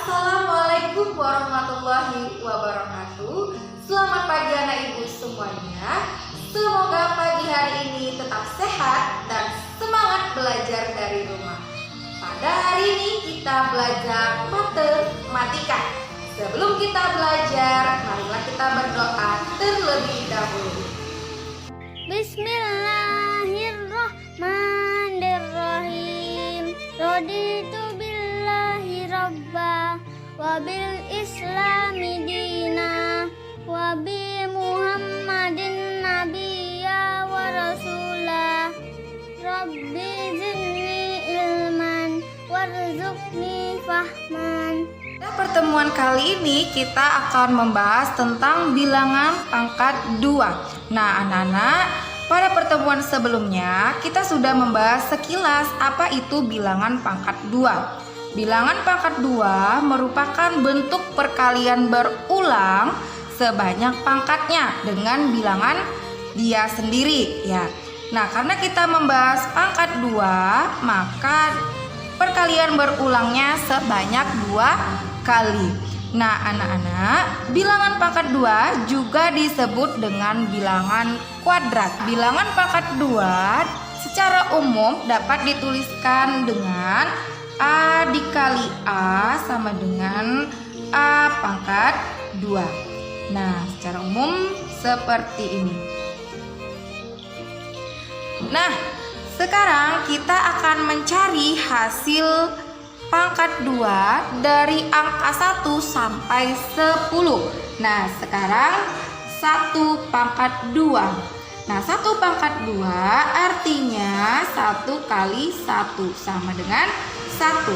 Assalamualaikum warahmatullahi wabarakatuh. Selamat pagi anak ibu semuanya. Semoga pagi hari ini tetap sehat dan semangat belajar dari rumah. Pada hari ini kita belajar matematika. Sebelum kita belajar, marilah kita berdoa terlebih dahulu. Bismillahirrahmanirrahim. Raditu billahi rabba wa bil islami dina wa bi muhammadin nabiyya wa rasula. Rabbi zidni ilman warzuqni fahman. Pada pertemuan kali ini kita akan membahas tentang bilangan pangkat 2. Nah anak-anak, pada pertemuan sebelumnya kita sudah membahas sekilas apa itu bilangan pangkat 2. Bilangan pangkat 2 merupakan bentuk perkalian berulang sebanyak pangkatnya dengan bilangan dia sendiri ya. Nah, karena kita membahas pangkat 2, maka perkalian berulangnya sebanyak 2 kali. Nah, anak-anak, bilangan pangkat 2 juga disebut dengan bilangan kuadrat. Bilangan pangkat 2 secara umum dapat dituliskan dengan A dikali A sama dengan A pangkat 2. Nah, secara umum seperti ini. Nah, sekarang kita akan mencari hasil pangkat 2 dari angka 1 sampai 10. Nah, sekarang 1 pangkat 2. Nah, 1 pangkat 2 artinya 1 kali 1 sama dengan 1.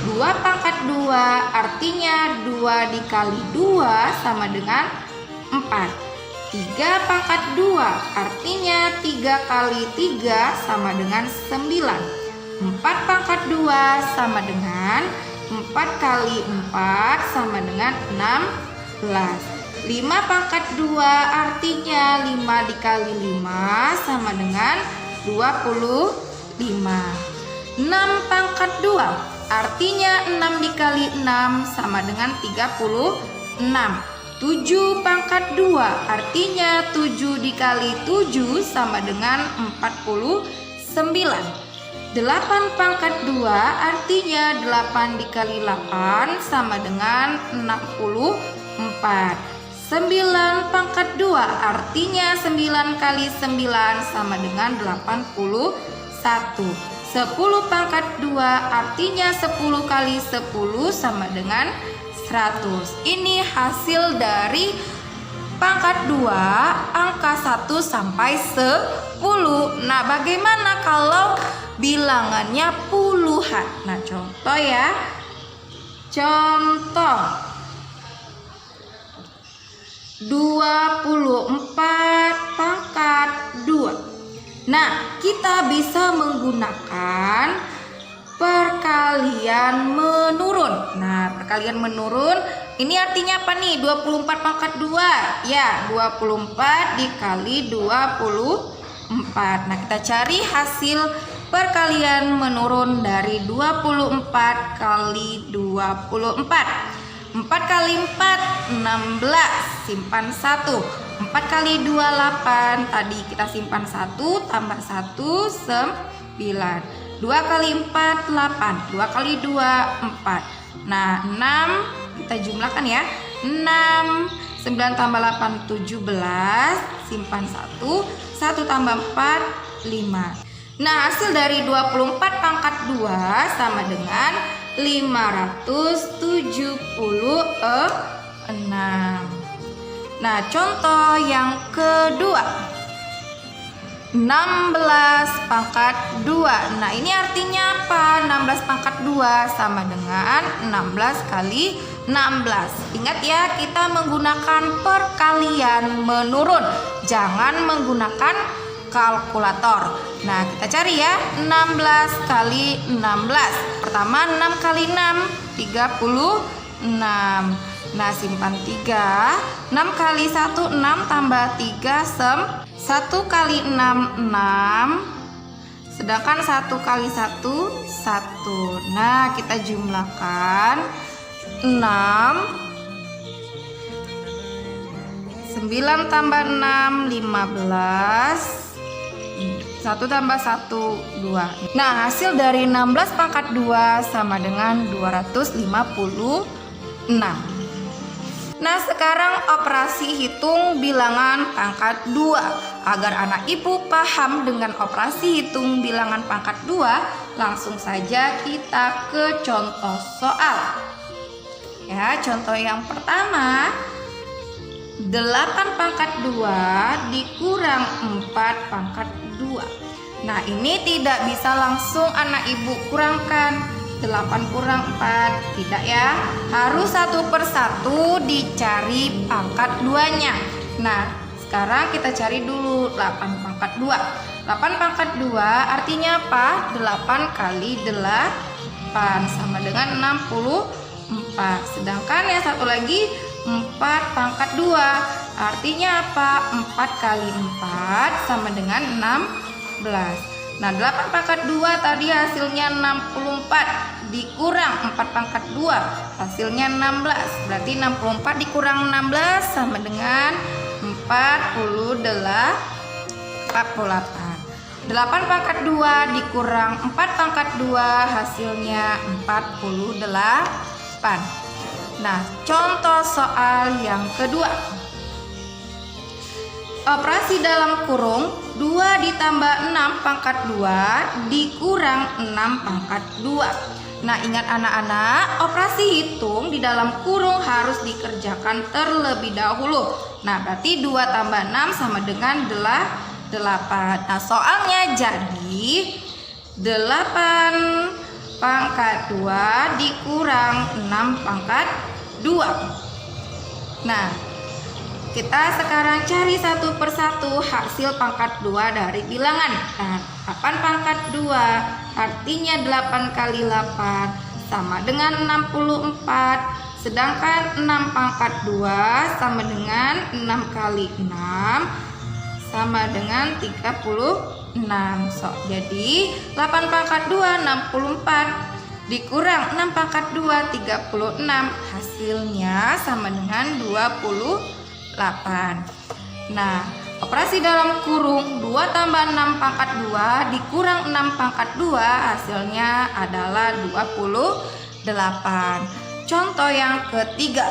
2 pangkat 2 artinya 2 dikali 2 sama dengan 4. 3 pangkat 2 artinya 3 kali 3 sama dengan 9. 4 pangkat 2 sama dengan 4 kali 4 sama dengan 16. 5 pangkat 2 artinya 5 dikali 5 sama dengan 25. 6 pangkat 2 artinya 6 dikali 6 sama dengan 36. 7 pangkat 2 artinya 7 dikali 7 sama dengan 49. 8 pangkat 2 artinya 8 dikali 8 sama dengan 64. 9 pangkat 2 artinya 9 kali 9 sama dengan 81. 10 pangkat 2 artinya 10 kali 10 sama dengan 100. Ini hasil dari pangkat 2 angka 1 sampai 10. Nah, bagaimana kalau bilangannya puluhan? Nah, contoh ya. Contoh 24 pangkat 2. Nah, kita bisa menggunakan perkalian menurun. Nah, perkalian menurun ini artinya apa nih? 24 pangkat 2. Ya, 24 dikali 24. Nah, kita cari hasil perkalian menurun dari 24 kali 24. 4 kali 4 16, simpan 1. 4 kali 2 8, tadi kita simpan 1 tambah 1 9. 2 kali 4 8, 2 kali 2 4. Nah, 6 kita jumlahkan ya. 6 9 tambah 8 17, simpan 1. 1 tambah 4 5. Nah, hasil dari 24 pangkat 2 sama dengan 576. Nah, contoh yang kedua 16 pangkat 2. Nah, ini artinya apa? 16 pangkat 2 sama dengan 16 kali 16. Ingat ya, kita menggunakan perkalian menurun. Jangan menggunakan kalkulator. Nah, kita cari ya. 16 kali 16. Pertama 6 kali 6 36. Nah, simpan 3. 6 kali 1 6 tambah 3 1 kali 6 6. Sedangkan 1 kali 1 1. Nah, kita jumlahkan 9 tambah 6, 15. 1 tambah 1, 2. Nah, hasil dari 16 pangkat 2 sama dengan 256. Nah, sekarang operasi hitung bilangan pangkat 2. Agar anak ibu paham dengan operasi hitung bilangan pangkat 2, langsung saja kita ke contoh soal. Ya, contoh yang pertama, 8 pangkat 2 dikurang 4 pangkat 2. Nah, ini tidak bisa langsung anak ibu kurangkan. 8 kurang 4, tidak ya, harus satu persatu dicari pangkat 2-nya. Nah, sekarang kita cari dulu 8 pangkat 2. 8 pangkat 2 artinya apa? 8 kali 8 sama dengan 64. Sedangkan yang satu lagi 4 pangkat 2 artinya apa? 4 kali 4 sama dengan 16. Nah, 8 pangkat 2 tadi hasilnya 64 dikurang 4 pangkat 2 hasilnya 16. Berarti 64 dikurang 16 sama dengan 48. 8 pangkat 2 dikurang 4 pangkat 2 hasilnya 48. Nah, contoh soal yang kedua. Operasi dalam kurung 2 ditambah 6 pangkat 2 dikurang 6 pangkat 2. Nah, ingat anak-anak, operasi hitung di dalam kurung harus dikerjakan terlebih dahulu. Nah, berarti 2 tambah 6 sama dengan 8. Nah, soalnya jadi 8 pangkat 2 dikurang 6 pangkat 2. Nah, kita sekarang cari satu persatu hasil pangkat 2 dari bilangan. Nah, 8 pangkat 2 artinya 8 kali 8 sama dengan 64. Sedangkan 6 pangkat 2 sama dengan 6 kali 6 sama dengan 36. Jadi 8 pangkat 2 64 dikurang 6 pangkat 2 36. Hasilnya sama dengan 28. Nah, operasi dalam kurung 2 tambah 6 pangkat 2 dikurang 6 pangkat 2 hasilnya adalah 28. Contoh yang ketiga.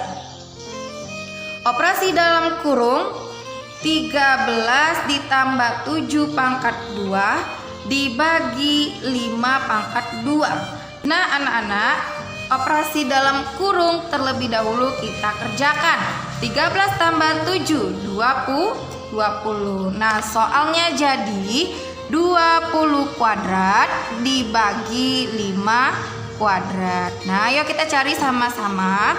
Operasi dalam kurung 13 ditambah 7 pangkat 2 dibagi 5 pangkat 2. Nah, anak-anak, operasi dalam kurung terlebih dahulu kita kerjakan. 13 tambah 7 20. Nah, soalnya jadi 20 kuadrat dibagi 5 kuadrat. Nah, ayo kita cari sama-sama.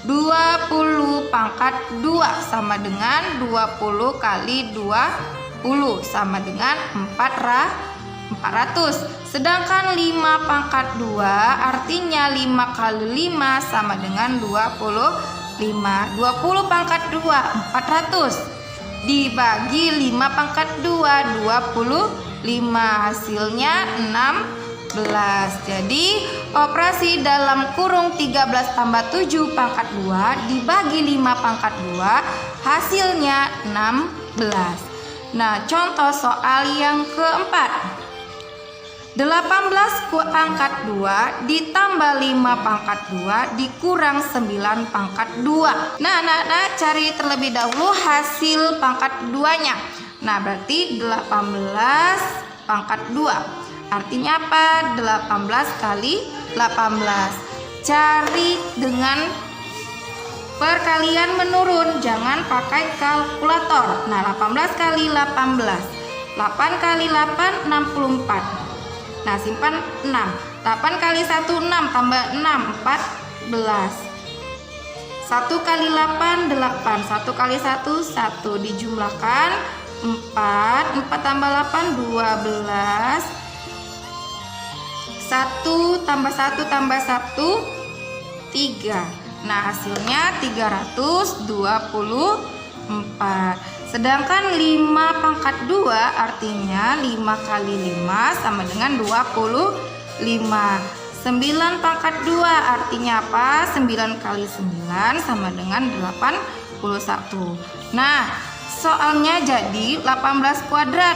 20 pangkat 2 sama dengan 20 kali 20 sama dengan 400. Sedangkan 5 pangkat 2 artinya 5 kali 5 sama dengan 25. 20 pangkat 2 400 dibagi 5 pangkat 2 25, hasilnya 16. Jadi operasi dalam kurung 13 tambah 7 pangkat 2 dibagi 5 pangkat 2 hasilnya 16. Nah, contoh soal yang keempat. 18 pangkat 2 ditambah 5 pangkat 2 dikurang 9 pangkat 2. Nah, anak-anak cari terlebih dahulu hasil pangkat 2-nya. Nah, berarti 18 pangkat 2. Artinya apa? 18 kali 18. Cari dengan perkalian menurun, jangan pakai kalkulator. Nah, 18 kali 18. 8 kali 8 64. Nah, simpan 6. 8 kali 1 6 tambah 6 14. 1 kali 8 8. 1 kali 1 1 dijumlahkan 4. 4 tambah 8 12. 1 tambah 1 tambah 1 3. Nah, hasilnya 324. Sedangkan 5 pangkat 2 artinya 5 kali 5 sama dengan 25. 9 pangkat 2 artinya apa? 9 kali 9 sama dengan 81. Nah, soalnya jadi 18 kuadrat.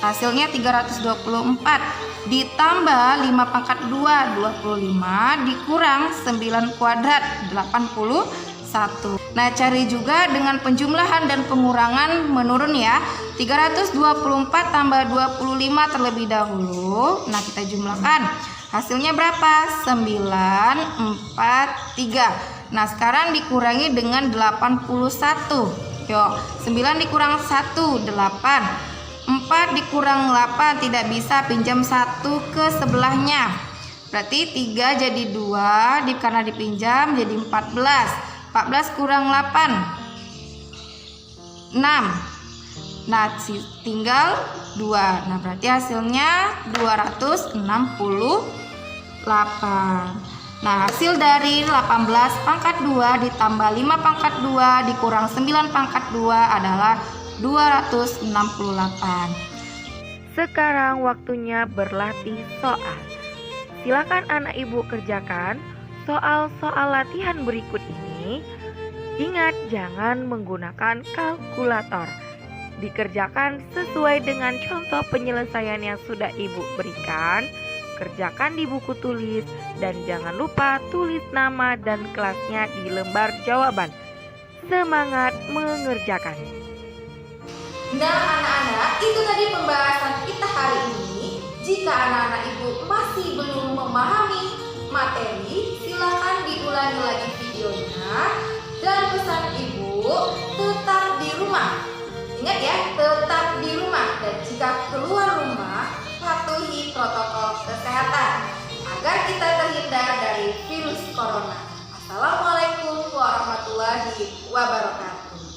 Hasilnya 324 ditambah 5 pangkat 2 25 dikurang 9 kuadrat 81. Nah, cari juga dengan penjumlahan dan pengurangan menurun ya. 324 tambah 25 terlebih dahulu. Nah, kita jumlahkan. Hasilnya berapa? 943. Nah, sekarang dikurangi dengan 81. Yuk, 9 dikurang 1, 8. 4 dikurang 8 tidak bisa, pinjam 1 ke sebelahnya. Berarti 3 jadi 2, karena dipinjam jadi 14. 14 kurang 8 6. Nah, tinggal 2. Nah, berarti hasilnya 268. Nah, hasil dari 18 pangkat 2 ditambah 5 pangkat 2 dikurang 9 pangkat 2 adalah 268. Sekarang waktunya berlatih soal. Silakan anak ibu kerjakan soal-soal latihan berikut ini. Ingat, jangan menggunakan kalkulator. Dikerjakan sesuai dengan contoh penyelesaian yang sudah ibu berikan. Kerjakan di buku tulis dan jangan lupa tulis nama dan kelasnya di lembar jawaban. Semangat mengerjakan. Nah, anak-anak, itu tadi pembahasan kita hari ini. Jika anak-anak ibu masih belum memahami materi, silakan diulangi lagi videonya. Dan pesan ibu, tetap di rumah. Ingat ya, tetap di rumah. Dan jika keluar rumah, patuhi protokol kesehatan agar kita terhindar dari virus corona. Assalamualaikum warahmatullahi wabarakatuh.